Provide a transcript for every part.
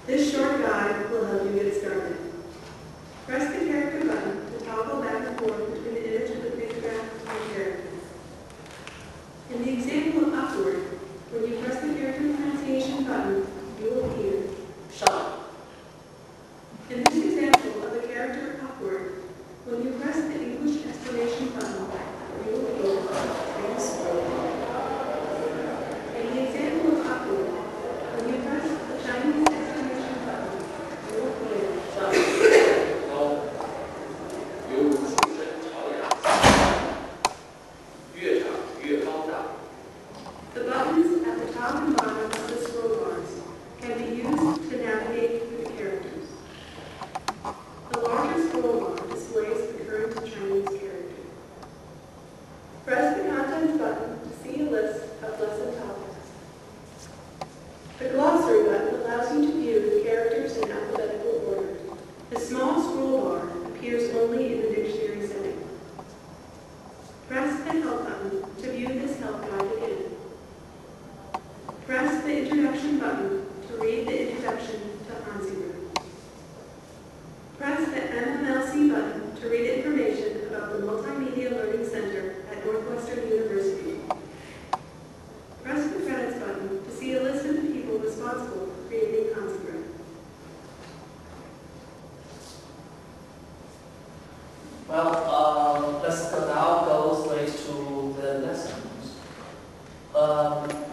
This short guide will help you get started. Press the character button to toggle back and forth between the image of the pictograph and the characters. In the example of upward, when you press the character pronunciation button, you will hear shut. In this example of the character upward, when you press the English exclamation button, you will hear please scroll. In the example of upward, when you press the Chinese exclamation button, you will hear shut. The buttons at the top and bottom of the scroll bars can be used to navigate through the characters. The larger scroll bar displays the current Chinese character. Press the Contents button to see a list of lesson topics. The Glossary button allows you to view the characters in alphabetical order. The small scroll bar appears only in the dictionary setting. Press the Help button to view this help guide again. Press the Introduction button to read the introduction to Hanzi Group. Press the MMLC button to read information about the Multimedia Learning Center at Northwestern University. Press the Credits button to see a list of the people responsible for creating Hanzi Group. Well, let's now go straight to the lessons.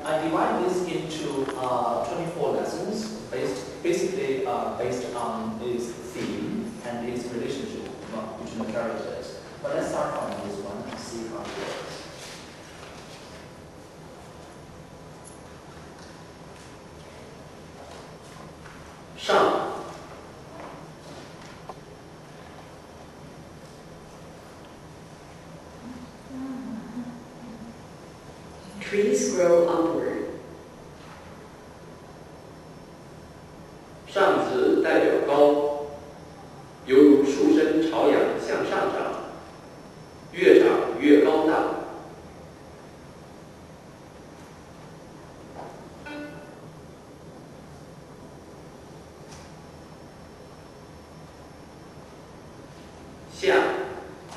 I divide this into 24 lessons, basically based on its theme and its relationship between the characters. But let's start from this one and see how it works. Shang. Trees grow upward. 上字代表高，犹如树身朝阳向上长，越长越高大。下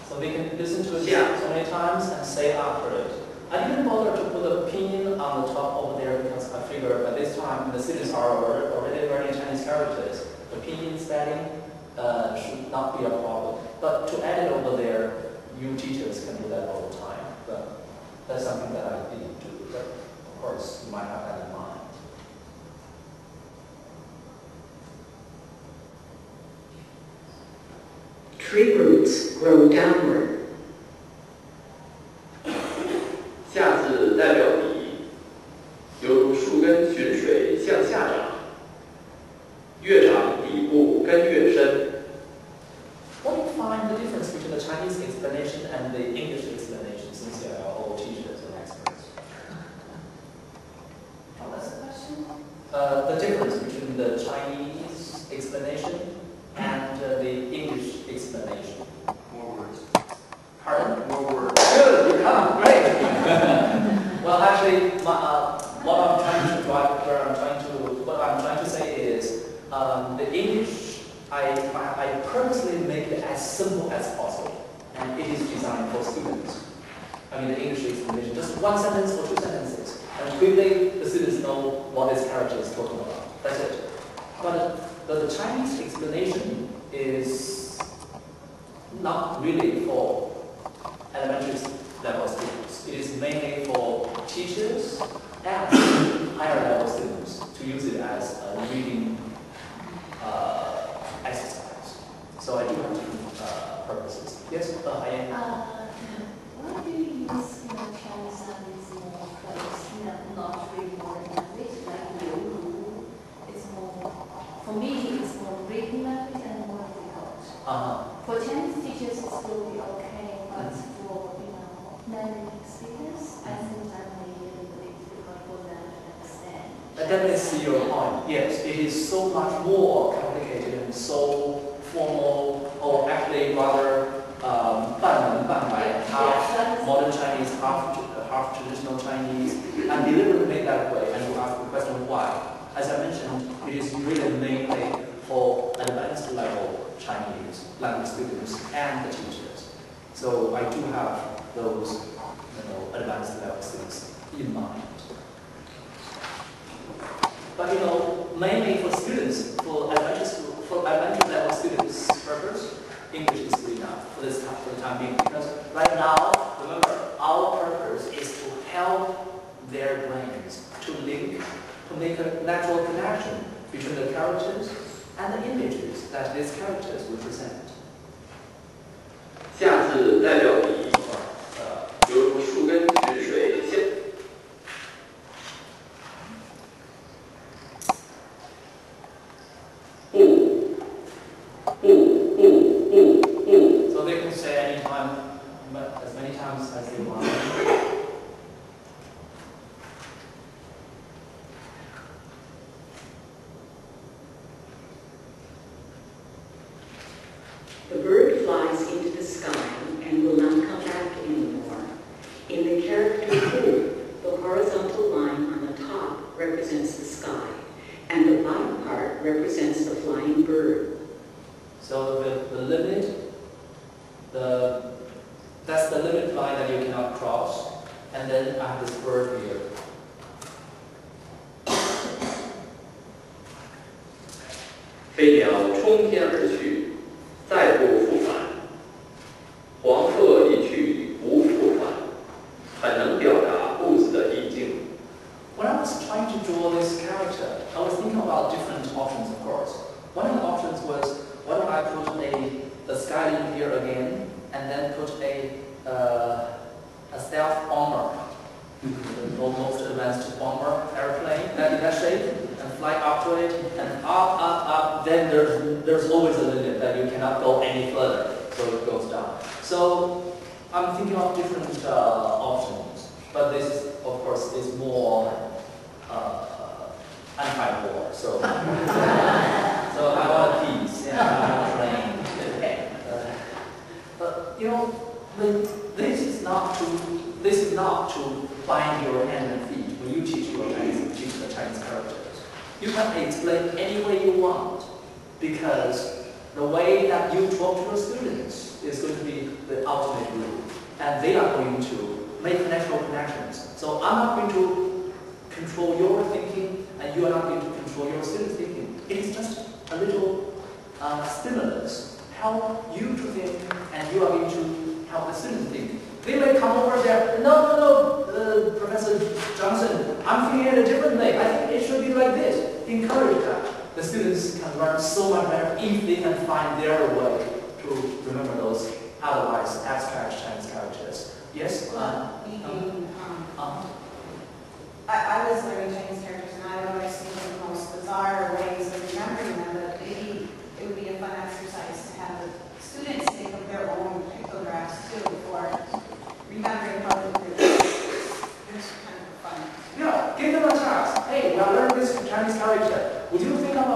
So we can listen to it so many times and say after it. I didn't bother to put a pin on the top over there because I figured at this time the students are already learning Chinese characters. The pinyin spelling should not be a problem. But to add it over there, you teachers can do that all the time. But that's something that I didn't do. But of course, you might have that in mind. Tree roots grow downward. 下字代表底，犹如树根循水向下长，越长底部根越深。What do you find the difference between the Chinese explanation and the English explanation, since you are all teachers and experts? What was the question? The difference between the Chinese explanation and the English explanation. More words. Pardon? More words. Good, you come, great. Well, actually, what I'm trying to say is the English. I purposely make it as simple as possible, and it is designed for students. I mean, the English explanation, just one sentence or two sentences, and quickly the students know what this character is talking about. That's it. But the Chinese explanation is not really for elementary level students. It is mainly for teachers and higher level students to use it as a reading exercise. So I do have different purposes. Yes, I am. Why do you use Chinese studies more close, not really more language, like Licheng Gu? It's more, for me, it's more reading language and more difficult. For Chinese teachers, it's will be okay, but for native speakers, I think that may be a little bit difficult for them to understand. I definitely see your point. Yes, it is so much more complicated and so formal, or actually rather 半文半白, half modern Chinese, half traditional Chinese, and deliberately made that way. And you ask the question why? as I mentioned, it is really mainly for advanced level Chinese language students and the teachers. So I do have those advanced level students in mind. But mainly for students, for advanced level students' purpose, English is good enough for the time being. Because right now, remember, our purpose is to help their brains to link, to make a natural connection between the characters and the images that these characters represent. 下字代表比，犹如树根取水相。So they can say anytime, as many times as they want. The bird flies into the sky and will not come back anymore. In the character fu, the horizontal line on the top represents the sky, and the bottom part represents the flying bird. So the limit, that's the limit line that you cannot cross, and then I have this bird here. 飞鸟冲天而去，再不复返。黄鹤一去不复返，很能表达故事的意境。 When I was trying to draw this character, I was thinking about different options, of course. One of the options was, why don't I put the sky in here again, and then put a stealth bomber, the most advanced bomber airplane in that shape, and fly up to it, and up. Then there's always a limit that you cannot go any further, so it goes down. So I'm thinking of different options, but this is, of course, is more anti-war. So so I want peace. Yeah, I want train. But this is not to bind your hand and feet when you teach the Chinese characters. You can explain any way you want, because the way that you talk to your students is going to be the ultimate rule, and they are going to make natural connections. So I'm not going to control your thinking, and you are not going to control your students' thinking. It is just a little stimulus, help you to think, and you are going to help the students think. They may come over there, no, Professor Johnson, I'm thinking it a different way. I think it should be like this. Encourage that. The students can learn so much better if they can find their way to remember those otherwise abstract Chinese characters. Yes? I was learning Chinese characters, and I always think of the most bizarre ways of remembering them, but maybe it would be a fun exercise to have the students think of their own pictographs too for remembering how to do it. It's kind of fun. Yeah, give them a task. Hey, we are learning this Chinese character. Would you think of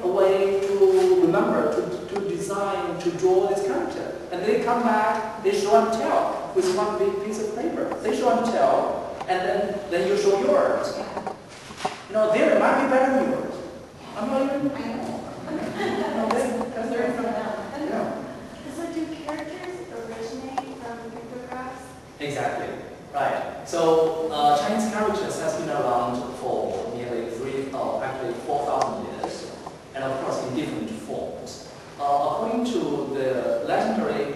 a way to remember, to design, to draw this character? And they come back, they show and tell with one big piece of paper. They show and tell. And then you show yours. Theirs might be better than yours. I'm not even. I know. That's Learn from them. Yeah. So do characters originate from pictographs? Exactly. Right. So Chinese characters has been around for nearly 4,000 years, and of course in different forms. According to the legendary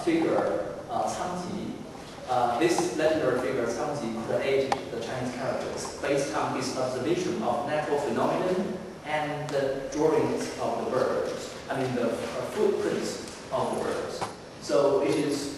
figure Cang Ji. This legendary figure, Cang Ji, created the Chinese characters based on his observation of natural phenomenon and the drawings of the birds, the footprints of the birds. So it is